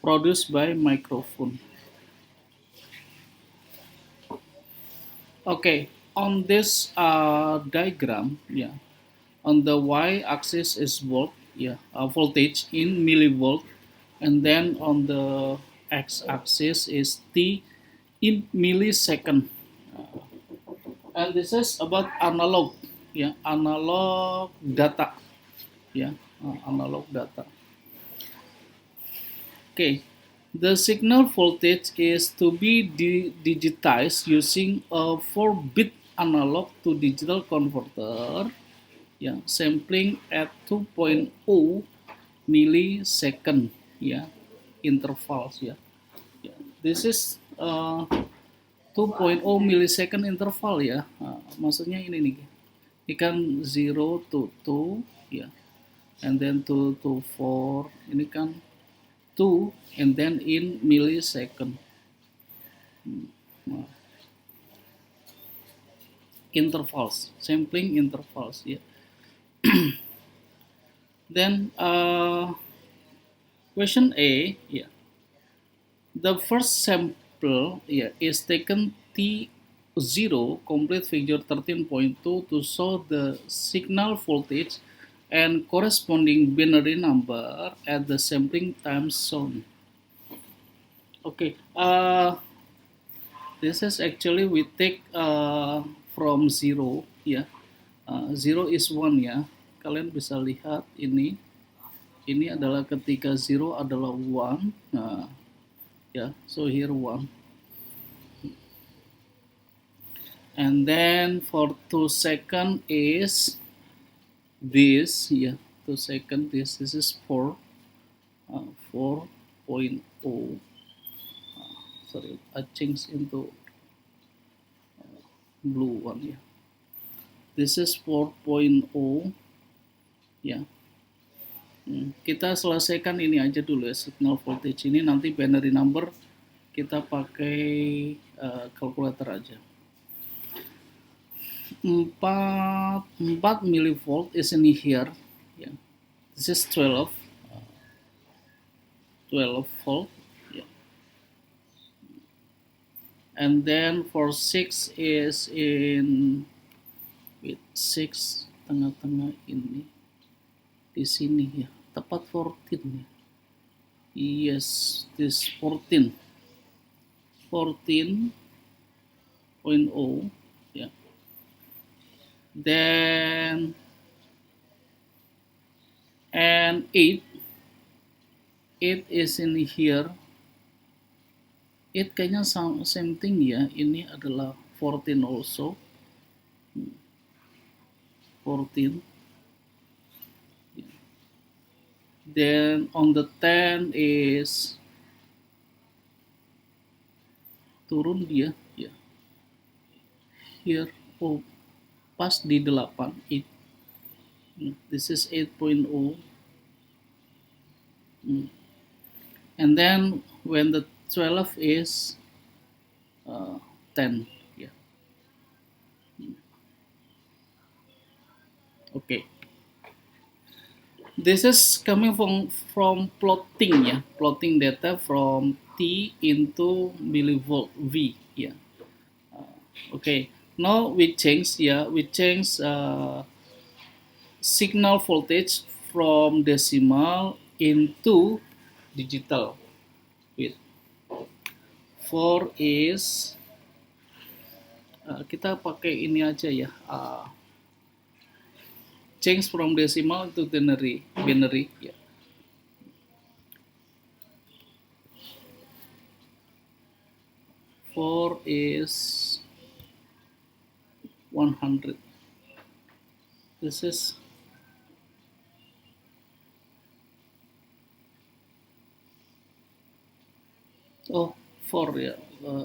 produced by microphone. Okay, on this diagram, yeah, on the y-axis is volt, yeah, voltage in millivolt, and then on the x-axis is t in millisecond. And this is about analog, yeah, analog data, yeah, analog data. Okay, the signal voltage is to be digitized using a 4-bit analog to digital converter, yeah, sampling at 2.0 millisecond, yeah, intervals, yeah. Yeah. This is 2.0 millisecond interval, ya. Maksudnya ini nih. Ini kan 0 to 2, ya. And then 2 to 4. Ini kan 2 and then in millisecond. Nah, intervals, sampling intervals, ya. Then question A, ya. The first sample, yeah, is taken T0, complete figure 13.2 to show the signal voltage and corresponding binary number at the sampling time shown. Okay, this is actually we take from 0, ya. 0 is 1, ya. Kalian bisa lihat ini. Ini adalah ketika 0 adalah 1. Nah, yeah, so here 1, and then for 2 second is this, yeah, 2 second this is 4, 4.0, sorry, I changed into blue one, yeah, this is 4.0, ya. Kita selesaikan ini aja dulu ya, signal voltage ini, nanti binary number kita pakai kalkulator aja. 4 millivolt is in here, yeah. This is 12 volt, yeah. And then for 6 is in with 6 tengah-tengah ini di sini, ya, tepat 14, ya. Yes, this 14.0, yeah. Then and 8 is in here. 8 kayaknya same thing, ya. Ini adalah 14 also. 14. Then on the 10 is turun dia, ya. Here, oh, pas di 8, 8. This is 8.0. And then when the 12 is 10, yeah. Okay. This is coming from plotting, ya, plotting data from T into millivolt V, ya. Okay, now we change, ya, we change signal voltage from decimal into digital. With 4 is kita pakai ini aja, ya. Change from decimal to binary, yeah. Four is 100. This is oh 4, ya,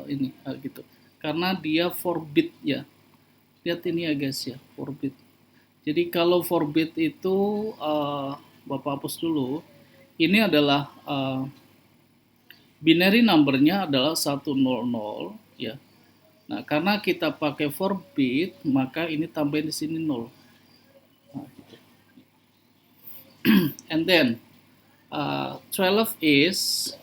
ini gitu. Karena dia 4 bit, ya. Lihat ini ya guys, ya, 4 bit. Jadi kalau 4 bit itu Bapak hapus dulu. Ini adalah binary numbernya adalah 100, ya. Nah, karena kita pakai 4 bit, maka ini tambahin di sini 0. Nah, gitu. And then 12 is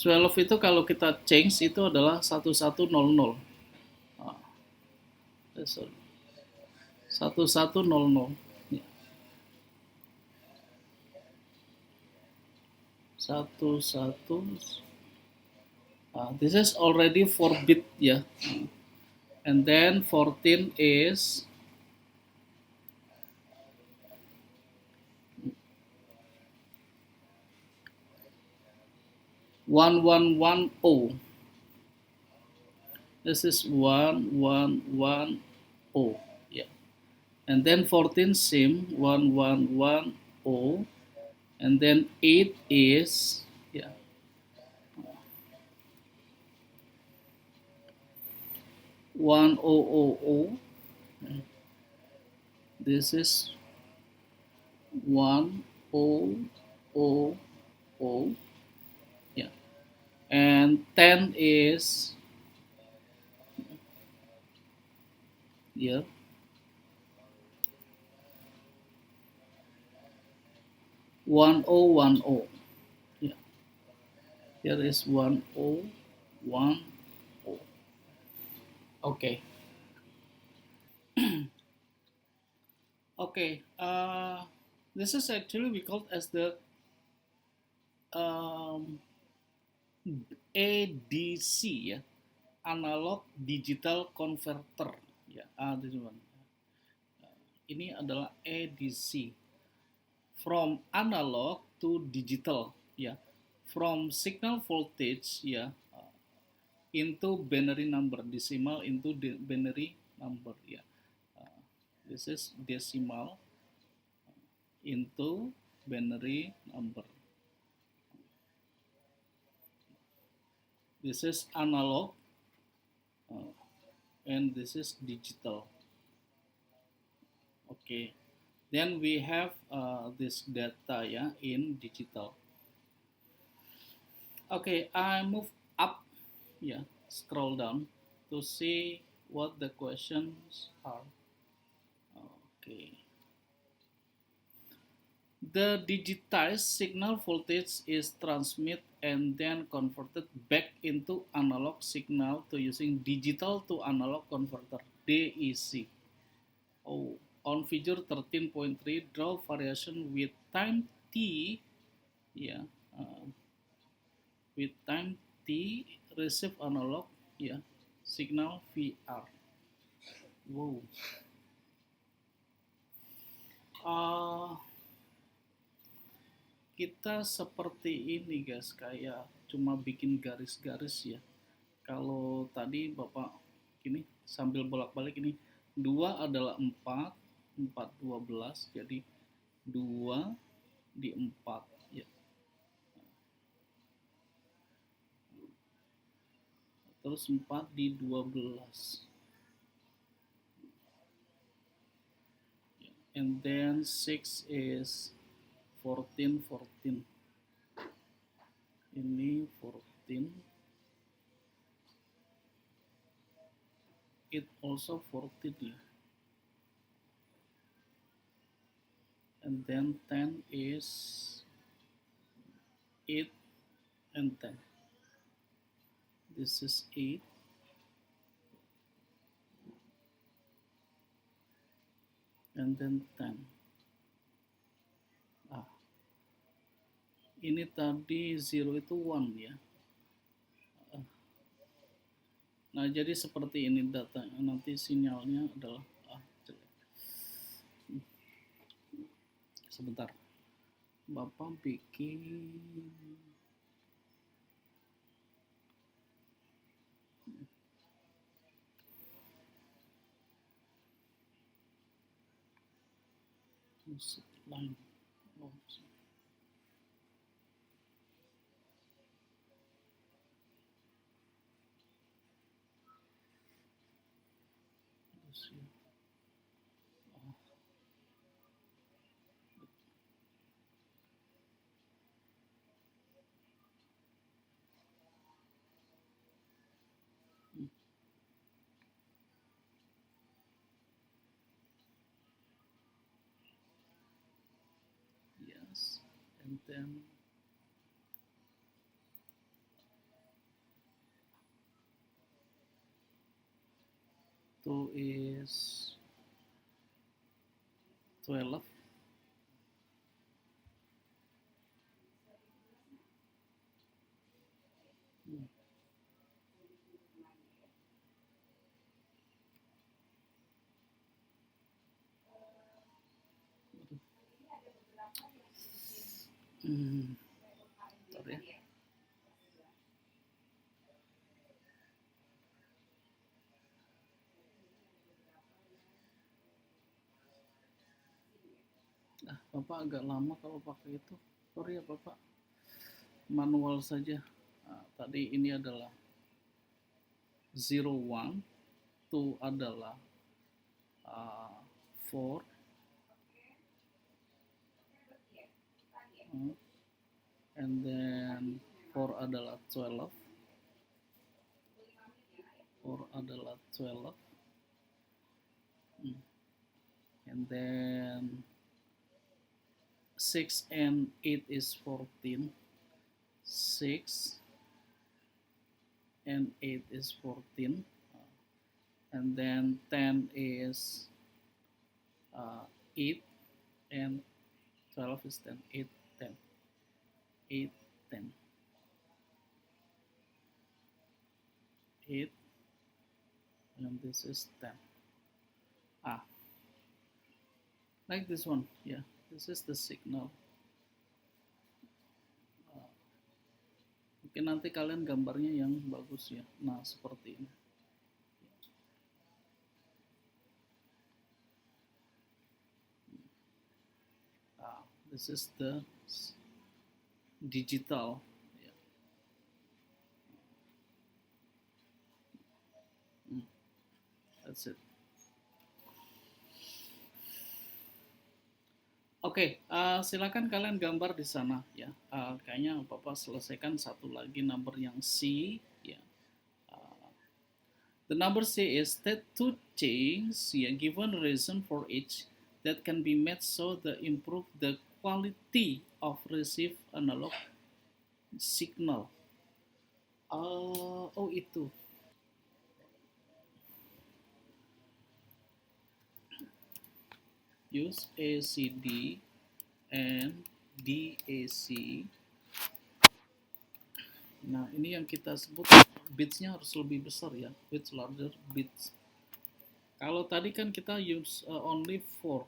12 itu kalau kita change itu adalah 1100. Ah, sorry. 1100. Ya. 11. This is already 4 bit ya. And then 14 is 1110. This is 1110. Yeah. And then 14 sim 1110. And then 8 is, yeah, 1000. This is 1000. Yeah. And 10 is, yeah, 1010. Yeah. Here is 1010. Okay. Okay. This is actually we call as the um, ADC ya, analog digital converter ya. This one. Ini adalah ADC, from analog to digital ya, from signal voltage ya, into binary number, decimal into binary number ya. This is decimal into binary number. This is analog and this is digital. Okay, then we have this data ya in digital. Okay, I move up, yeah, scroll down to see what the questions are. Okay. The digitized signal voltage is transmitted and then converted back into analog signal to using digital to analog converter DEC. Oh, on figure 13.3, draw variation with time t, yeah, with time t, receive analog, yeah, signal VR. Wow. Uh, kita seperti ini guys, kayak cuma bikin garis-garis ya. Kalau tadi Bapak ini sambil bolak-balik ini, 2 adalah 4, 4 12, jadi 2 di 4 ya. Terus 4 di 12. And then 6 is 14. Ini 14. It also 14 ya. And then 10 is 8 and 10. This is 8. And then 10. Ini tadi 0 itu 1 ya. Nah, jadi seperti ini datanya. Nanti sinyalnya adalah sebentar. Bapak bikin line. Oh, yes, and then 2 is 12. Hmm. Hmm. Sorry ya. Bapak agak lama kalau pakai itu. Sorry ya Bapak, manual saja. Tadi ini adalah 01, 2 adalah 4, and then 4 adalah 12, 4 adalah 12, and then 6 and 8 is 14, 6 and 8 is 14, and then 10 is 8, and 12 is 10, 8, 10, 8, 10, 8, and this is 10. Like this one, yeah, this is the signal. Mungkin nanti kalian gambarnya yang bagus ya. Nah, seperti ini. This is the digital. Yeah. That's it. Oke, silakan kalian gambar di sana ya. Kayaknya Bapak selesaikan satu lagi number yang C ya. The number C is that two changes, yeah, given reason for each that can be made so the improve the quality of received analog signal. Oh itu. Use ACD and DAC. Nah, ini yang kita sebut bitsnya harus lebih besar ya, bits larger bits. Kalau tadi kan kita use only 4.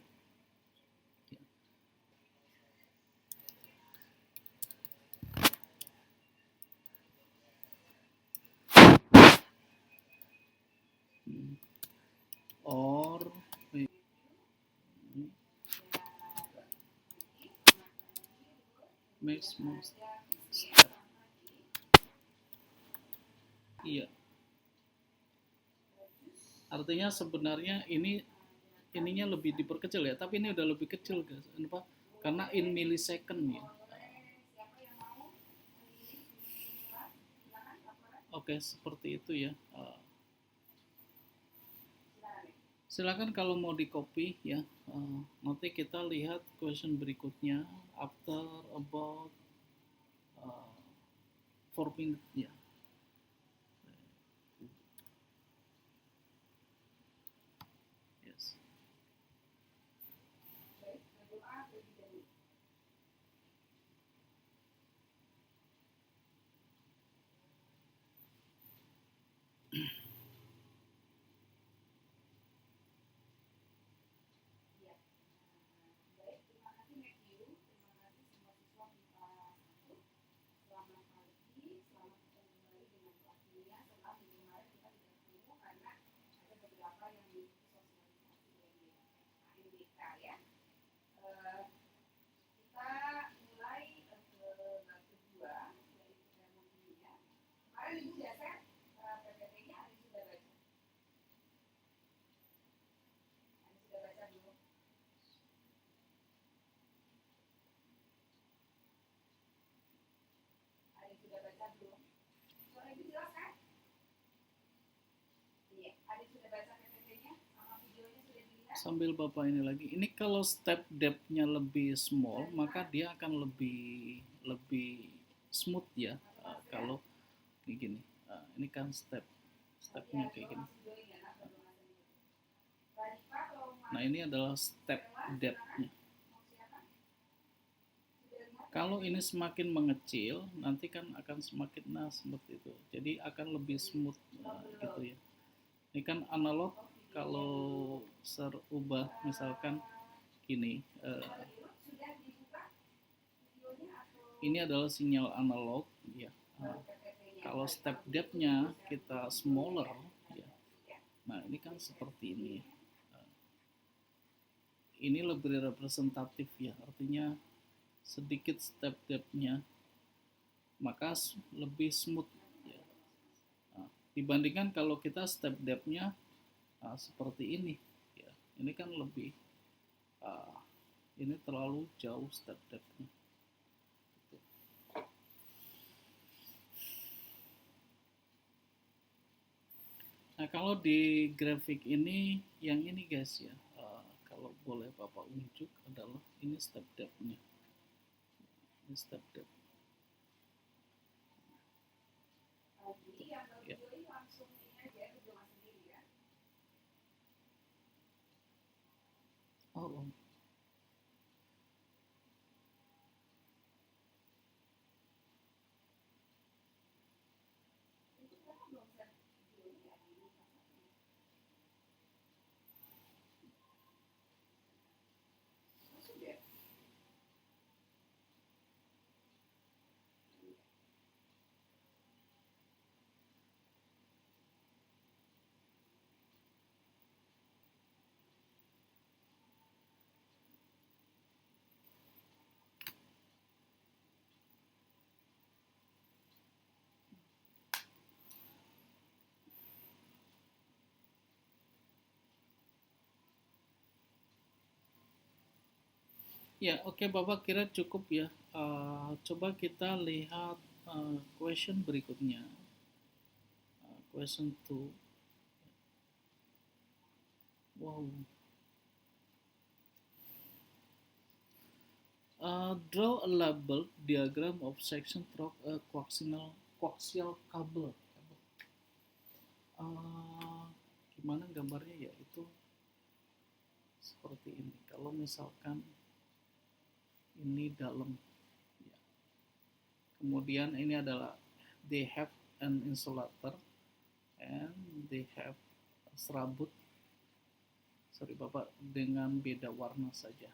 Or maximum step. Iya. Artinya sebenarnya ininya lebih diperkecil ya, tapi ini udah lebih kecil guys. Kenapa? Karena in millisecond ya. Oke, seperti itu ya. Silakan kalau mau di copy ya. Nanti kita lihat question berikutnya after about 4 minutes ya. Yes. Sambil Bapak ini lagi. Ini kalau step depth-nya lebih small, maka dia akan lebih smooth ya. Kalau kayak gini. Ini kan stepnya kayak gini. Nah, ini adalah step depth-nya. Kalau ini semakin mengecil, nanti kan akan semakin seperti itu. Jadi akan lebih smooth gitu ya. Ini kan analog, kalau serubah misalkan gini, ini adalah sinyal analog ya. Kalau step depth-nya kita smaller ya. Nah, ini kan seperti ini. Ini lebih representatif ya, artinya sedikit step depth-nya maka lebih smooth ya. Dibandingkan kalau kita step depth-nya seperti ini ya. Ini kan lebih ini terlalu jauh step depth-nya. Nah, kalau di grafik ini, yang ini guys ya, kalau boleh Bapak unjuk adalah ini step depth-nya. Ini step depth. Ya. Oh. Ya, oke Bapak kira cukup ya. Coba kita lihat question berikutnya. Question 2. Wow. Draw a labeled diagram of section through a coaxial cable. Gimana gambarnya ya? Itu seperti ini. Kalau misalkan ini dalam ya. Kemudian ini adalah they have an insulator and they have serabut, sorry Bapak, dengan beda warna saja.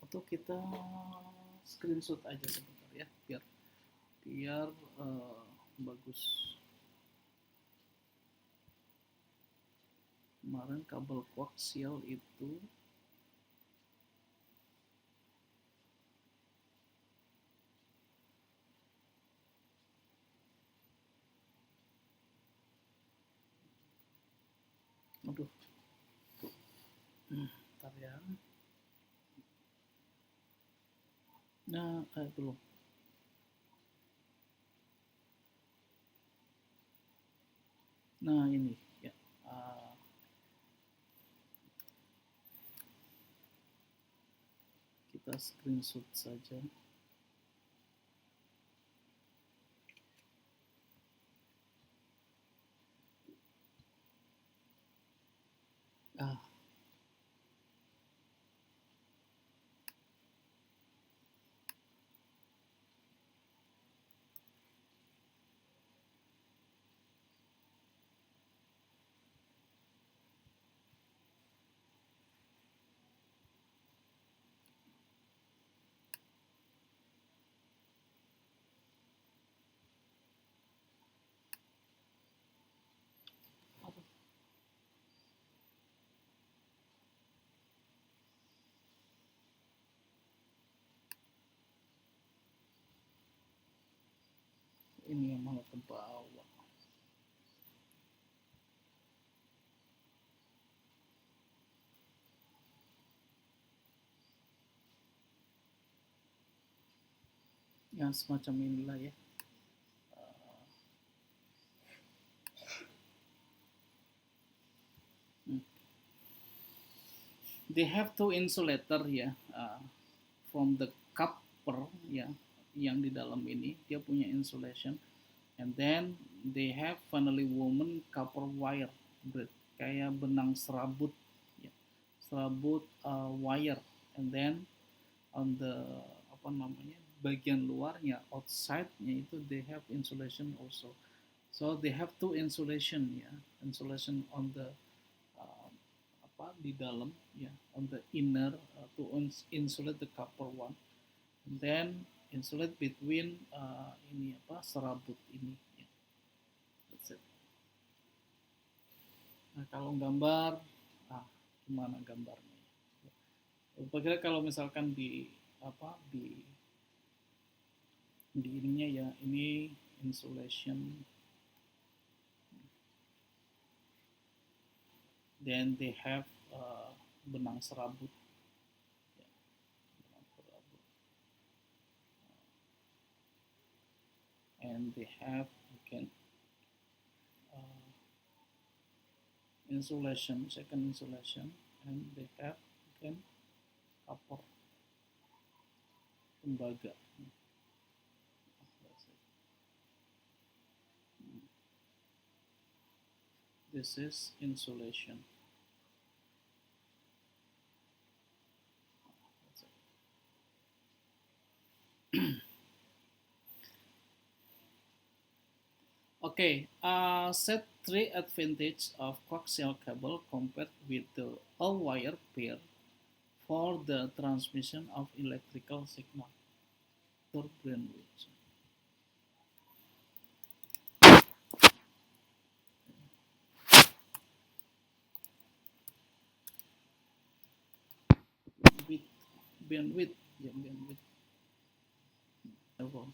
Atau kita screenshot aja sebentar ya, biar bagus. Kemarin kabel koaksial itu aduh, bentar ya. Nah, belum. Nah, ini ya. Kita screenshot saja. Ini yang malah ke bawah. Yang semacam inilah ya. They have two insulator ya, from the copper ya, yang di dalam ini dia punya insulation, and then they have finally woven copper wire braid, kayak benang serabut ya, serabut wire, and then on the apa namanya bagian luarnya outside-nya itu they have insulation also, so they have two insulation ya, insulation on the uh, apa di dalam ya, on the inner to insulate the copper one, and then insulate between ini apa serabut ini ya. That's it. Nah kalau gambar, gimana gambarnya? Kira kalau misalkan di apa di ininya ya, ini insulation, then they have benang serabut ya, benang serabut, and they have again uh, insulation, second insulation, and they have again copper tembaga. This is insulation. Okay, set three advantages of coaxial cable compared with the all-wire pair for the transmission of electrical signal. Third Greenwich. With bandwidth, ya bandwidth level.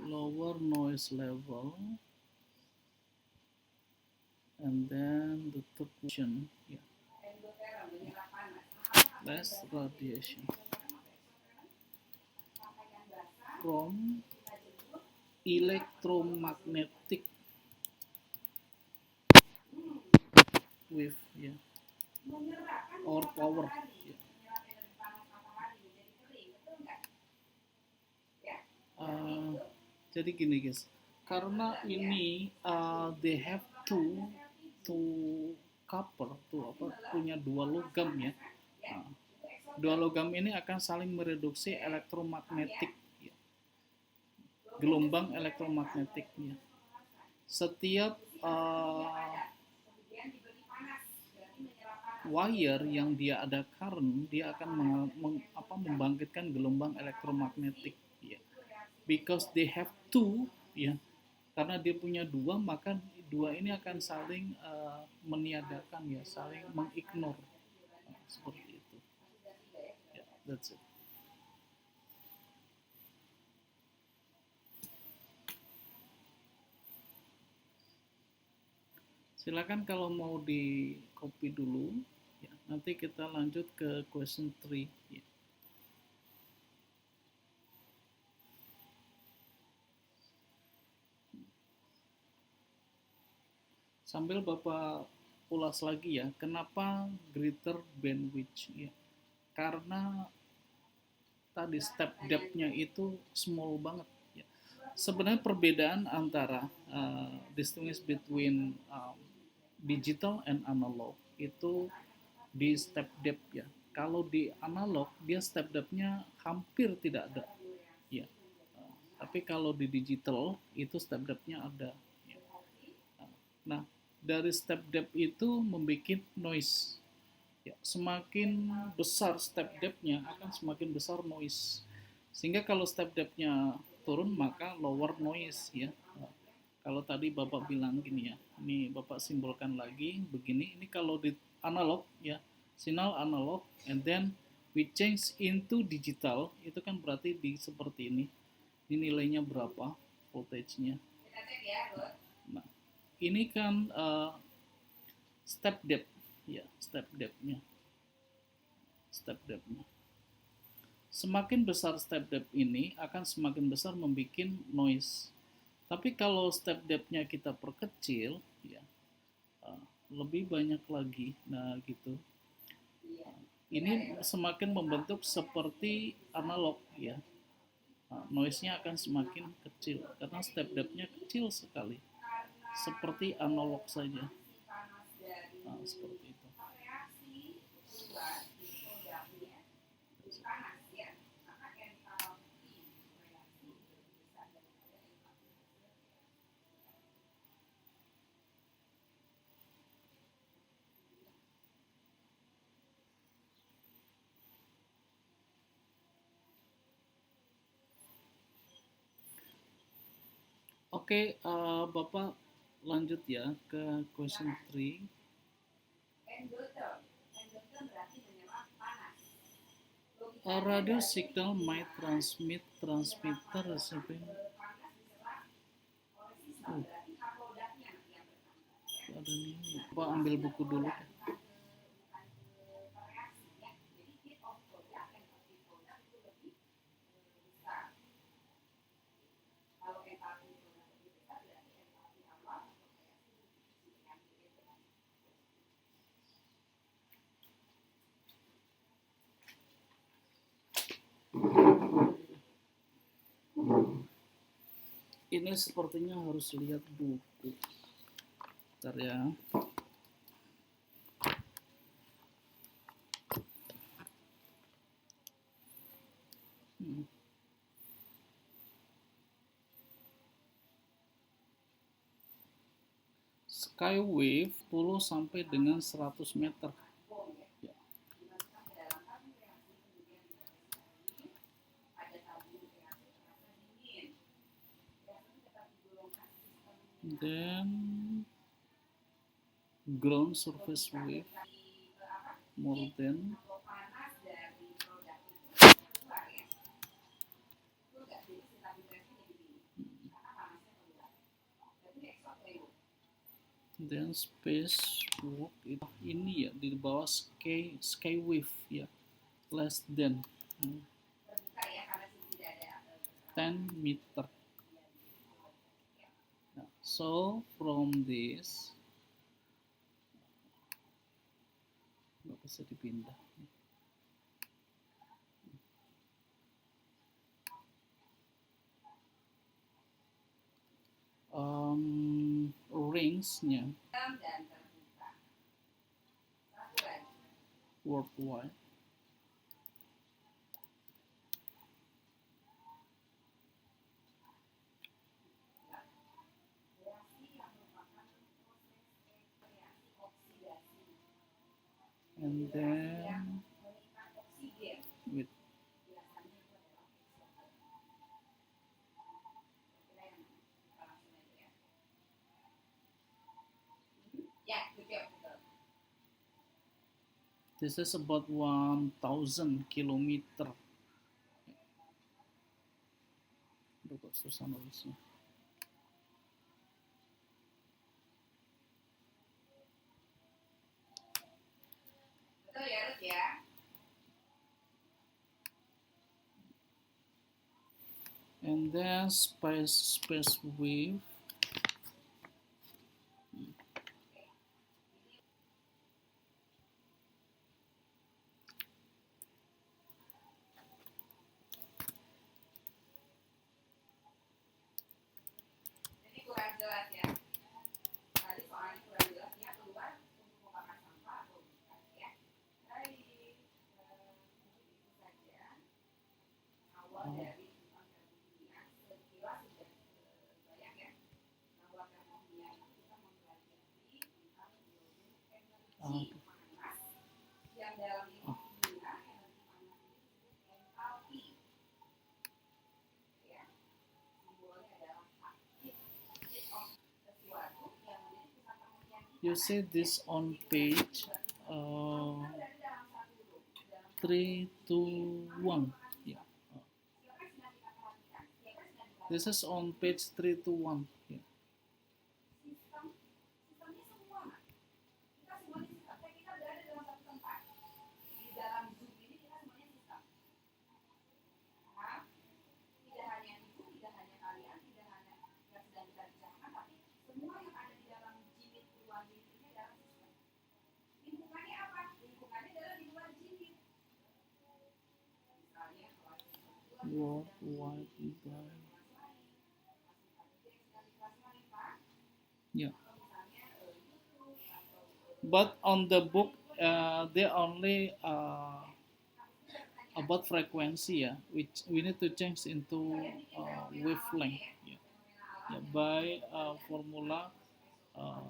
Lower noise level, and then the third option, yeah, less radiation from electromagnetic wave, yeah, or power, yeah. Jadi gini guys, karena ini they have two copper, tuh apa, punya dua logam ya. Nah, dua logam ini akan saling mereduksi elektromagnetik ya, gelombang elektromagnetiknya. Setiap wire yang dia ada current, dia akan membangkitkan gelombang elektromagnetik ya. Because they have two ya, karena dia punya dua, maka dua ini akan saling meniadakan ya, saling mengignore seperti itu ya. That's it. Silakan kalau mau di copy dulu ya, nanti kita lanjut ke question 3 ya. Sambil Bapak ulas lagi ya, kenapa greater bandwidth ya? Karena tadi step depth-nya itu small banget ya. Sebenarnya perbedaan antara distinguish between digital and analog itu di step depth ya. Kalau di analog dia step depth-nya hampir tidak ada ya. Tapi kalau di digital itu step depth-nya ada ya. Nah, dari step depth itu membuat noise ya, semakin besar step depth-nya akan semakin besar noise, sehingga kalau step depth-nya turun maka lower noise ya. Nah, kalau tadi Bapak bilang gini ya, ini Bapak simbolkan lagi begini, ini kalau di analog ya, sinyal analog and then we change into digital, itu kan berarti di seperti ini nilainya berapa voltage-nya. Nah, ini kan step depth ya, step depth-nya. Semakin besar step depth ini akan semakin besar membuat noise. Tapi kalau step depth-nya kita perkecil, ya, lebih banyak lagi. Nah, gitu. Ini semakin membentuk seperti analog, ya. Noise-nya akan semakin kecil karena step depth-nya kecil sekali. Seperti analog saja. Seperti itu. Oke, Bapak lanjut ya ke question 3. A radio signal might transmitter receiving. Ada nih, Bapak ambil buku dulu. Ini sepertinya harus lihat buku. Bentar ya. Skywave 10 sampai dengan 100 meter. Ya. Then ground surface wave more than then space walk itu ini ya di bawah skywave ya, less than 10 meter. So from this nggak bisa dipindah. Range-nya worldwide and then with this is about 1000 kilometer. Aduh, kok susah nulisnya. And then space wave you see this on page 321. Yeah. This is on page 321. Yeah. worldwide by, yeah. But on the book, they only about frequency, yeah, which we need to change into wavelength, yeah. Yeah, by formula uh,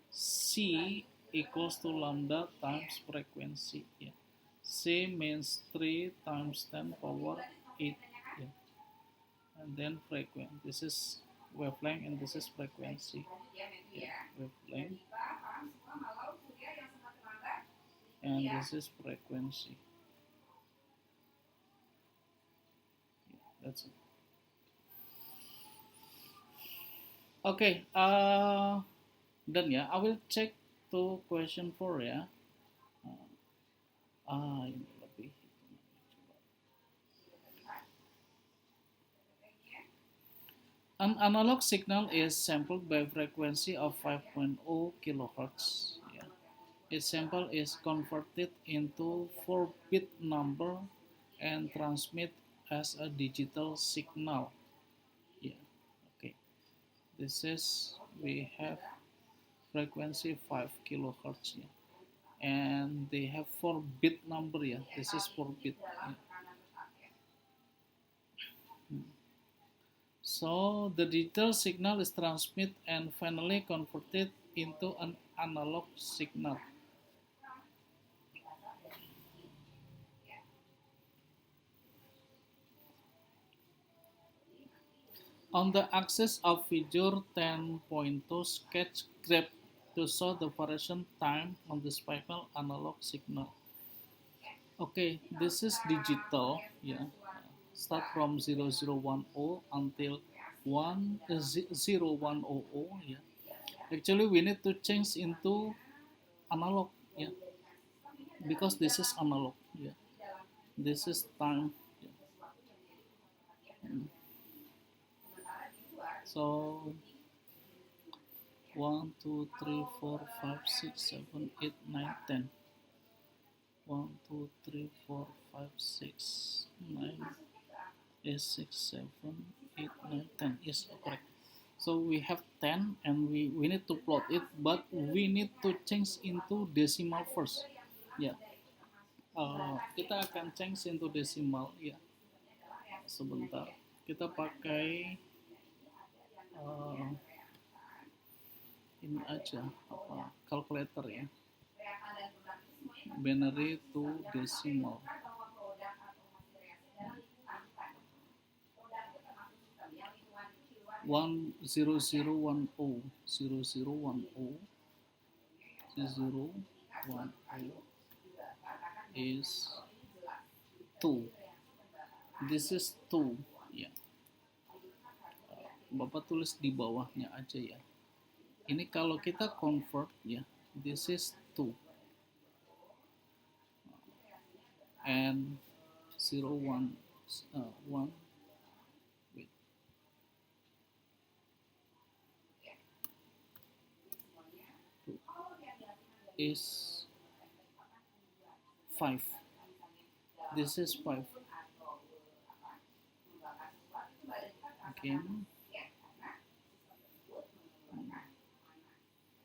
C equals to lambda times frequency, yeah. C means 3 times 10 power 8, yeah. And then frequency, this is wavelength and this is frequency, yeah. Wavelength and this is frequency, yeah. That's it. Okay, done ya. I will check to question 4 ya. Ini lebih. An analog signal is sampled by frequency of 5.0 kilohertz. Yeah. Its sample is converted into 4-bit number and transmit as a digital signal. Yeah. Okay. This is we have frequency 5 kilohertz. Yeah. And they have 4-bit number. Yeah. This is 4-bit. Yeah. So the digital signal is transmitted and finally converted into an analog signal. On the axis of figure 10.2, sketch graph to show the variation time on the spectral analog signal. Okay, this is digital. Yeah, start from 0010 until 0100. Yeah, actually we need to change into analog. Yeah, because this is analog. Yeah, this is time. Yeah. So 1, 2, 3, 4, 5, 6, 7, 8, 9, 10. 1, 2, 3, 4, 5, 6, 9 is 6, 7, 8, 9, 10. Yes, correct. So we have 10 and we need to plot it, but we need to change into decimal first. Ya, kita akan change into decimal. Ya, sebentar. Kita pakai uh, ini aja, apa, calculator ya. Binary to decimal. 10010 is 2. This is 2. Ya. Bapak tulis di bawahnya aja ya. Ini kalau kita convert ya, this is 2. And 0, 1, 1, wait. Is 5. This is 5. Again,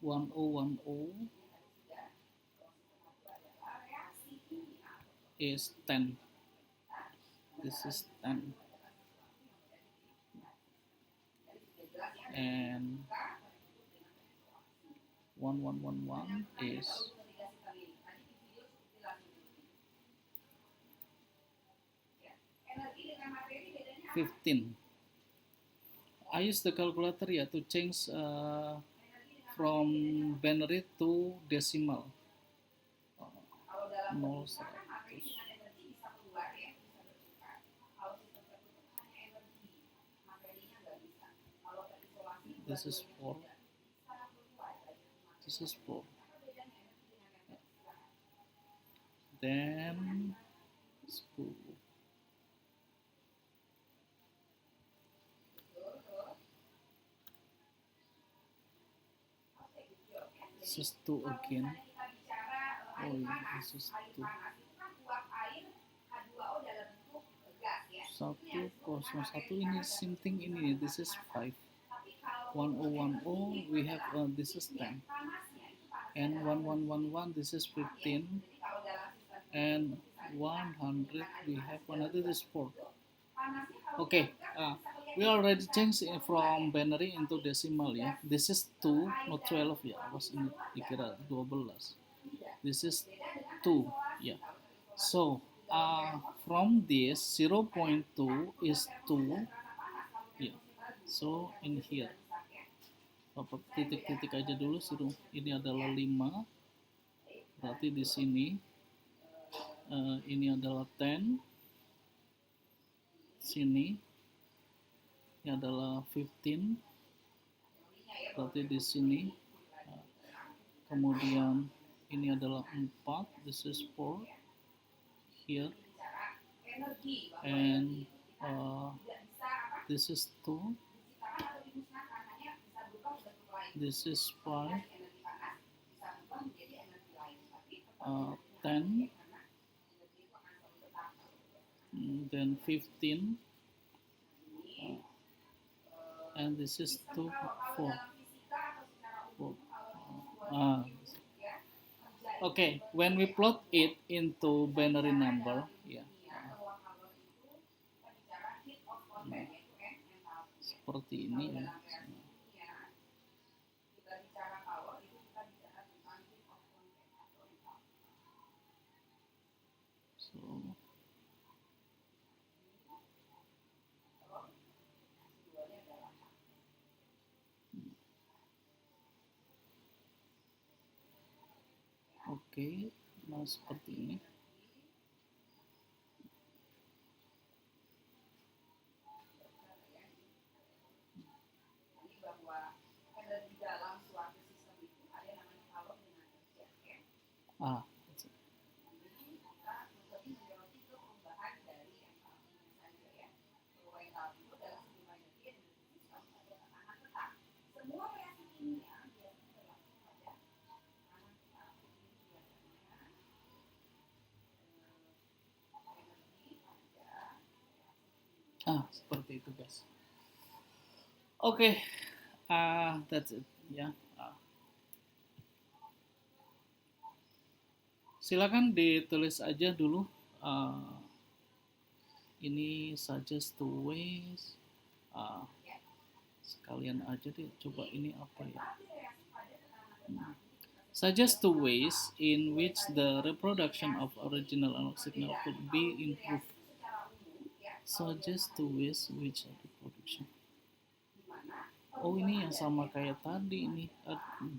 1010 is 10. This is 10. And 1111 is 15. I use the calculator to change from binary to decimal. 0, 100. This is 4. This is 4. Then 10. This is 2 again. Oh yeah, this is 2. 101 ini same thing ini, this is 5. 1010 we have this is 10, and 1111 this is 15, and 100 we have another, this is 4. Okay, we already changed it from binary into decimal ya. This is 2, not 12 ya. Awas ini dikira 12. This is 2 ya. So, from this 0.2 is 2 ya. So, in here. Bapak titik-titik aja dulu, ini adalah 5. Berarti di sini ini adalah 10. Sini ini adalah 15, berarti di sini kemudian ini adalah 4, this is 4 here, and this is 2, this is 5, 10, then 15, and this is 2, 4. Okay, when we plot it into binary number, ya, seperti ini ya. So, oke, nah seperti ini. Ah, seperti itu guys. Oke, that's it ya. Silakan ditulis aja dulu. Ini suggest two ways. Sekalian aja deh, coba ini apa ya? Suggest two ways in which the reproduction of original analog signal could be improved. Suggest two ways which are reproduction. Oh, ini yang sama kayak tadi ini,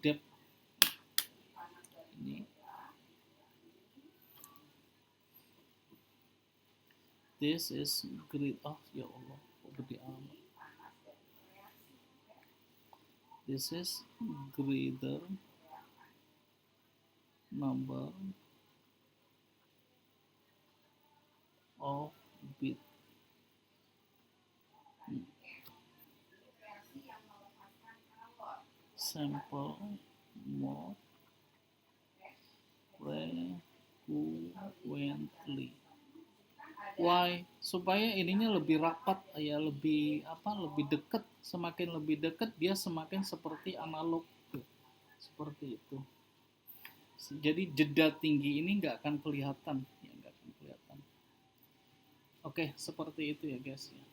depth. Ini. This is grid. Oh ya Allah, kok gede amat. This is greater number of bit. Sample more frequently. Why? Supaya ininya lebih rapat ya, lebih dekat. Semakin lebih dekat dia semakin seperti analog, seperti itu. Jadi jeda tinggi ini nggak akan kelihatan ya, nggak akan kelihatan. Oke, seperti itu ya guys ya.